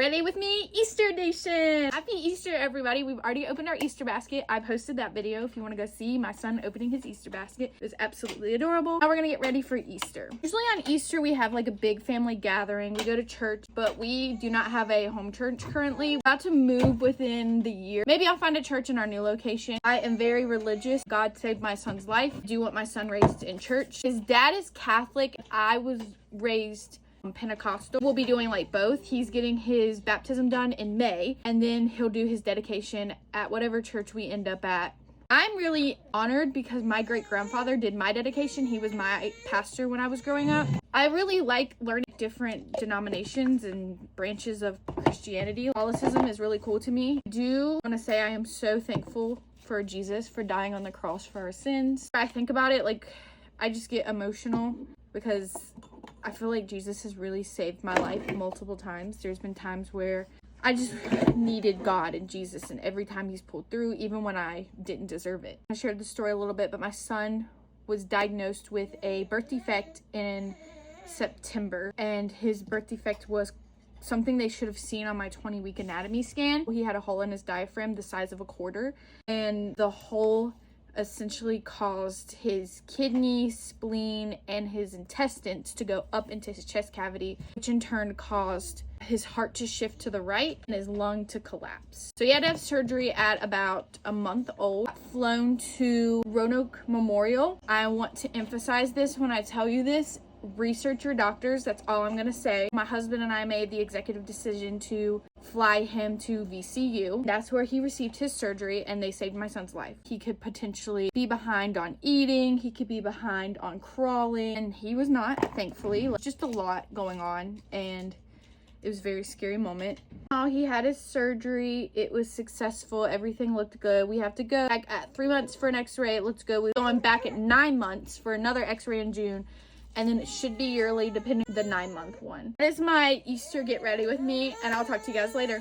ready with me? Easter Nation! Happy Easter, everybody. We've already opened our Easter basket. I posted that video if you want to go see my son opening his Easter basket. It was absolutely adorable. Now we're gonna get ready for Easter. Usually on Easter, we have like a big family gathering. We go to church, but we do not have a home church currently. We're about to move within the year. Maybe I'll find a church in our new location. I am very religious. God saved my son's life. I do want my son raised in church. His dad is Catholic. I was raised Pentecostal. We'll be doing like both. He's getting his baptism done in May, and then he'll do his dedication at whatever church we end up at. I'm really honored because my great-grandfather did my dedication. He was my pastor when I was growing up. I really like learning different denominations and branches of Christianity. Catholicism is really cool to me. I do want to say I am so thankful for Jesus for dying on the cross for our sins. I think about it, like, I just get emotional because I feel like Jesus has really saved my life multiple times. There's been times where I just needed God and Jesus, and every time he's pulled through, even when I didn't deserve it. I shared the story a little bit, but my son was diagnosed with a birth defect in September, and his birth defect was something they should have seen on my 20-week anatomy scan. He had a hole in his diaphragm the size of a quarter, and the hole essentially caused his kidney, spleen, and his intestines to go up into his chest cavity, which in turn caused his heart to shift to the right and his lung to collapse. So he had to have surgery at about a month old. Flown to Roanoke Memorial. I want to emphasize this when I tell you this. Research your doctors. That's all I'm gonna say. My husband and I made the executive decision to fly him to VCU. That's where he received his surgery, and they saved my son's life. He could potentially be behind on eating, he could be behind on crawling, and he was not, thankfully. Just a lot going on, and it was a very scary moment. He had his surgery. It was successful. Everything looked good. We have to go back at 3 months for an x-ray. It looked good. We're going back at 9 months for another x-ray in June. And then it should be yearly, depending on the 9-month one. That is my Easter get ready with me, and I'll talk to you guys later.